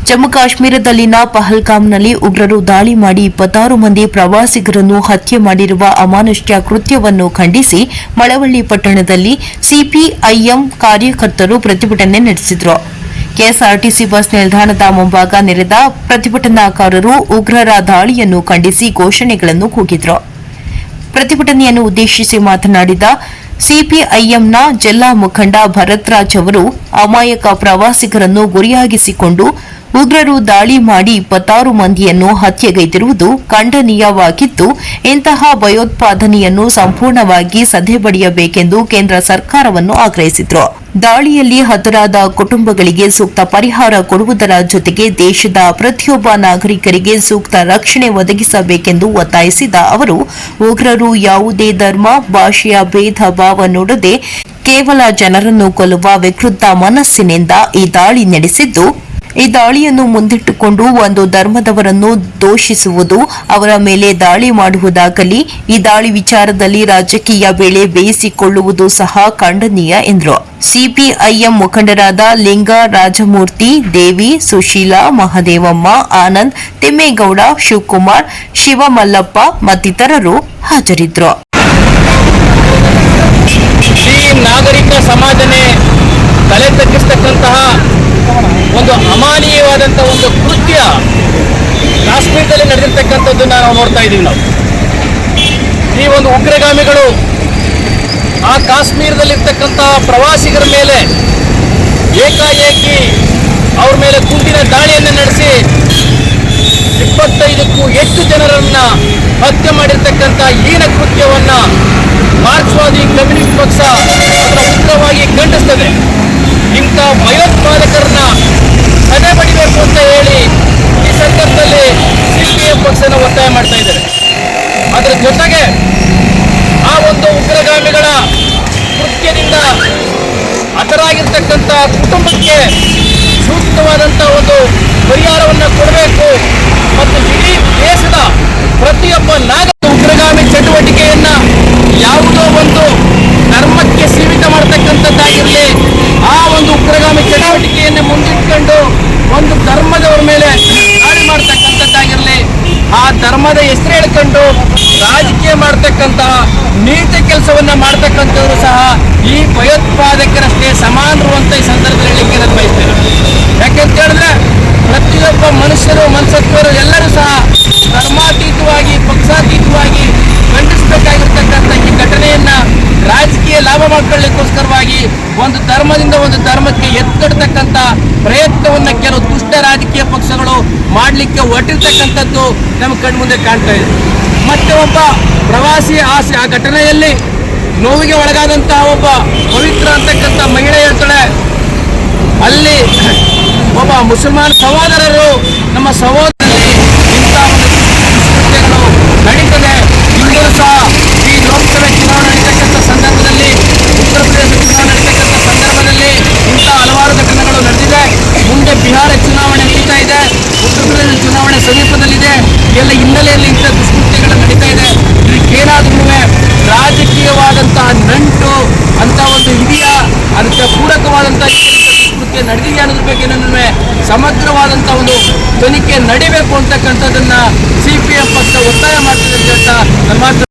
ಜಮ್ಮು ಕಾಶ್ಮೀರದಲ್ಲಿನ ಪಹಲ್ಗಾಮ್ನಲ್ಲಿ ಉಗ್ರರು ದಾಳಿ ಮಾಡಿ 26 ಮಂದಿ ಪ್ರವಾಸಿಗರನ್ನು ಹತ್ಯೆ ಮಾಡಿರುವ ಅಮಾನುಷ್ಯ ಕೃತ್ಯವನ್ನು ಖಂಡಿಸಿ ಮಳವಳ್ಳಿ ಪಟ್ಟಣದಲ್ಲಿ ಸಿಪಿಐಎಂ ಕಾರ್ಯಕರ್ತರು ಪ್ರತಿಭಟನೆ ನಡೆಸಿದರು. ಕೆಎಸ್ಆರ್ಟಿಸಿ ಬಸ್ ನಿಲ್ದಾಣದ ಮುಂಭಾಗ ನೆರೆದ ಪ್ರತಿಭಟನಾಕಾರರು ಉಗ್ರರ ದಾಳಿಯನ್ನು ಖಂಡಿಸಿ ಘೋಷಣೆಗಳನ್ನು ಕೂಗಿದರು. ಪ್ರತಿಭಟನೆಯನ್ನು ಉದ್ದೇಶಿಸಿ ಮಾತನಾಡಿದ ಸಿಪಿಐಎಂನ ಜಿಲ್ಲಾ ಮುಖಂಡ ಭರತ್ ರಾಜ್ ಅವರು, ಅಮಾಯಕ ಪ್ರವಾಸಿಗರನ್ನು ಗುರಿಯಾಗಿಸಿಕೊಂಡು ಉಗ್ರರು ದಾಳಿ ಮಾಡಿ 26 ಮಂದಿಯನ್ನು ಹತ್ಯೆಗೈದಿರುವುದು ಖಂಡನೀಯವಾಗಿದ್ದು, ಇಂತಹ ಭಯೋತ್ಪಾದನೆಯನ್ನು ಸಂಪೂರ್ಣವಾಗಿ ಸದೆಬಡಿಯಬೇಕೆಂದು ಕೇಂದ್ರ ಸರ್ಕಾರವನ್ನು ಆಗ್ರಹಿಸಿದರು. ದಾಳಿಯಲ್ಲಿ ಹತರಾದ ಕುಟುಂಬಗಳಿಗೆ ಸೂಕ್ತ ಪರಿಹಾರ ಕೊಡುವುದರ ಜೊತೆಗೆ ದೇಶದ ಪ್ರತಿಯೊಬ್ಬ ನಾಗರಿಕರಿಗೆ ಸೂಕ್ತ ರಕ್ಷಣೆ ಒದಗಿಸಬೇಕೆಂದು ಒತ್ತಾಯಿಸಿದ ಅವರು, ಉಗ್ರರು ಯಾವುದೇ ಧರ್ಮ, ಭಾಷೆಯ ಭೇದ ಭಾವ ನೋಡದೆ ಕೇವಲ ಜನರನ್ನು ಕೊಲ್ಲುವ ವಿಕೃತ ಮನಸ್ಸಿನಿಂದ ಈ ದಾಳಿ ನಡೆಸಿದ್ದು, ಈ ದಾಳಿಯನ್ನು ಮುಂದಿಟ್ಟುಕೊಂಡು ಒಂದು ಧರ್ಮದವರನ್ನು ದೂಷಿಸುವುದು, ಅವರ ಮೇಲೆ ದಾಳಿ ಮಾಡುವುದಾಗಲಿ ಈ ದಾಳಿ ವಿಚಾರದಲ್ಲಿ ರಾಜಕೀಯ ಬೇಳೆ ಬೇಯಿಸಿಕೊಳ್ಳುವುದು ಸಹ ಖಂಡನೀಯ ಎಂದರು. ಸಿಪಿಐಎಂ ಮುಖಂಡರಾದ ಲಿಂಗ ರಾಜಮೂರ್ತಿ, ದೇವಿ, ಸುಶೀಲಾ, ಮಹದೇವಮ್ಮ, ಆನಂದ್, ತಿಮ್ಮೇಗೌಡ, ಶಿವಕುಮಾರ್, ಶಿವಮಲ್ಲಪ್ಪ ಮತ್ತಿತರರು ಹಾಜರಿದ್ದರು. ನಾಗರಿಕ ಸಮಾಜನೇ ತಲೆ ತಗ್ಗಿಸ್ತಕ್ಕಂತಹ ಒಂದು ಅಮಾನೀಯವಾದಂತಹ ಒಂದು ಕೃತ್ಯ ಕಾಶ್ಮೀರದಲ್ಲಿ ನಡೆದಿರ್ತಕ್ಕಂಥದ್ದನ್ನು ನಾವು ನೋಡ್ತಾ ಇದ್ದೀವಿ. ಈ ಒಂದು ಉಗ್ರಗಾಮಿಗಳು ಆ ಕಾಶ್ಮೀರದಲ್ಲಿರ್ತಕ್ಕಂತಹ ಪ್ರವಾಸಿಗರ ಮೇಲೆ ಏಕಾಏಕಿ ಅವ್ರ ಮೇಲೆ ಗುಂಡಿನ ದಾಳಿಯನ್ನು ನಡೆಸಿ 25ಕ್ಕೂ ಹೆಚ್ಚು ಜನರನ್ನ ಹತ್ಯೆ ಮಾಡಿರ್ತಕ್ಕಂಥ ಹೀನ ಕೃತ್ಯವನ್ನ ಮಾರ್ಕ್ಸ್ವಾದಿ ಕಮ್ಯುನಿಸ್ಟ್ ಪಕ್ಷ ಉಗ್ರವಾಗಿ ಖಂಡಿಸ್ತದೆ. ಇಂಥ ಭಯೋತ್ಪಾದಕರನ್ನ ಸದೆಬಡಿಬೇಕು ಅಂತ ಹೇಳಿ ಈ ಸಂದರ್ಭದಲ್ಲಿ ಸಿಪಿಎಂ ಪಕ್ಷನ ಒತ್ತಾಯ ಮಾಡ್ತಾ ಇದ್ದಾರೆ. ಅದರ ಜೊತೆಗೆ ಆ ಒಂದು ಉಗ್ರಗಾಮಿಗಳ ಕೃತ್ಯದಿಂದ ಹತರಾಗಿರ್ತಕ್ಕಂಥ ಕುಟುಂಬಕ್ಕೆ ಸೂಕ್ತವಾದಂತಹ ಒಂದು ಪರಿಹಾರವನ್ನು ಕೊಡಬೇಕು ಮತ್ತು ಇಡೀ ದೇಶದ ಪ್ರತಿಯೊಬ್ಬ ನಾಗರಿಕ ಉಗ್ರಗಾಮಿ ಚಟುವಟಿಕೆಯನ್ನ ಯಾವುದೋ ಒಂದು ಧರ್ಮಕ್ಕೆ ಸೀಮಿತ ಮಾಡತಕ್ಕಂಥದ್ದಾಗಿರಲಿ, ಆ ಒಂದು ಉಗ್ರಗಾಮಿ ಚಟುವಟಿಕೆಯನ್ನು ಮುಂದಿಟ್ಕೊಂಡು ಒಂದು ಧರ್ಮದವರ ಮೇಲೆ ದಾಳಿ ಮಾಡ್ತಕ್ಕಂಥದ್ದಾಗಿರಲಿ, ಆ ಧರ್ಮದ ಹೆಸರು ಹೇಳ್ಕೊಂಡು ರಾಜಕೀಯ ಮಾಡ್ತಕ್ಕಂತಹ ನೀತಿ ಕೆಲಸವನ್ನ ಮಾಡ್ತಕ್ಕಂಥವ್ರು ಸಹ ಈ ಭಯೋತ್ಪಾದಕರಷ್ಟೇ ಸಮಾನರು ಅಂತ ಈ ಸಂದರ್ಭದಲ್ಲಿ ಹೇಳಲಿಕ್ಕೆ ನಾನು ಬಯಸ್ತೇನೆ. ಯಾಕೆಂತ ಹೇಳಿದ್ರೆ ಪ್ರತಿಯೊಬ್ಬ ಮನುಷ್ಯರು ಮನಸತ್ವರು ಎಲ್ಲರೂ ಸಹ ಧರ್ಮಾತೀತವಾಗಿ ಪಕ್ಷಾತೀತವಾಗಿ ಖಂಡಿಸಬೇಕಾಗಿರ್ತಕ್ಕಂಥ ಈ ಘಟನೆಯನ್ನ ರಾಜಕೀಯ ಲಾಭ ಮಾಡ್ಕೊಳ್ಳಿಕ್ಕೋಸ್ಕರವಾಗಿ ಒಂದು ಧರ್ಮದಿಂದ ಒಂದು ಧರ್ಮಕ್ಕೆ ಎತ್ತಿಡ್ತಕ್ಕಂಥ ಪ್ರಯತ್ನವನ್ನ ಕೆಲವು ದುಷ್ಟ ರಾಜಕೀಯ ಪಕ್ಷಗಳು ಮಾಡಲಿಕ್ಕೆ ಹೊರಟಿರ್ತಕ್ಕಂಥದ್ದು ನಮ್ಮ ಕಣ್ಮುಂದೆ ಕಾಣ್ತಾ ಇದೆ. ಮತ್ತೆ ಒಬ್ಬ ಪ್ರವಾಸಿ ಆ ಘಟನೆಯಲ್ಲಿ ನೋವಿಗೆ ಒಳಗಾದಂತಹ ಒಬ್ಬ ಪವಿತ್ರ ಅಂತಕ್ಕಂಥ ಮಹಿಳೆ ಹೇಳ್ತಾಳೆ, ಅಲ್ಲಿ ಒಬ್ಬ ಮುಸಲ್ಮಾನ್ ಸಹೋದರರು ನಮ್ಮ ಸಹೋದರರಲ್ಲಿ ಇಂಥ ಒಂದು ಕೃತ್ಯಗಳು ನಡೀತದೆ. ಇಂದು ಸಹ ಈ ಲೋಕಸಭೆ ಚುನಾವಣೆ ನಡೀತಕ್ಕಂಥ ಸಂದರ್ಭದಲ್ಲಿ, ಉತ್ತರ ಪ್ರದೇಶ ಚುನಾವಣೆ ನಡೀತಕ್ಕಂಥ ಸಂದರ್ಭದಲ್ಲಿ ಇಂಥ ಹಲವಾರು ಘಟನೆಗಳು ನಡೆದಿದೆ. ಮುಂದೆ ಬಿಹಾರ ಚುನಾವಣೆ ನಡೀತಾ ಇದೆ, ಉತ್ತರ ಪ್ರದೇಶ ಚುನಾವಣೆ ಸಮೀಪದಲ್ಲಿದೆ. ಎಲ್ಲ ಹಿನ್ನೆಲೆಯಲ್ಲಿ ಇಂಥ ದುಷ್ಕೃತ್ಯಗಳು ನಡೀತಾ ಇದೆ. ಇದಕ್ಕೇನಾದ್ರೂ ರಾಜಕೀಯವಾದಂತಹ ನಂಟು ಅಂತ ಒಂದು ಇದೆಯಾ, ಅದಕ್ಕೆ ಪೂರಕವಾದಂತಹ ದುಷ್ಕೃತ್ಯ ನಡೆದಿದೆಯಾ ಅನ್ನೋದ್ರ ಬಗ್ಗೆ ಸಮಗ್ರವಾದಂತಹ ಒಂದು ತನಿಖೆ ನಡೀಬೇಕು ಅಂತಕ್ಕಂಥದ್ದನ್ನ ಸಿಪಿಎಂ ಪಕ್ಷ ಒತ್ತಾಯ ಮಾಡ್ತಿದೆ ಅಂತ ನನ್ನ ಮಾತು.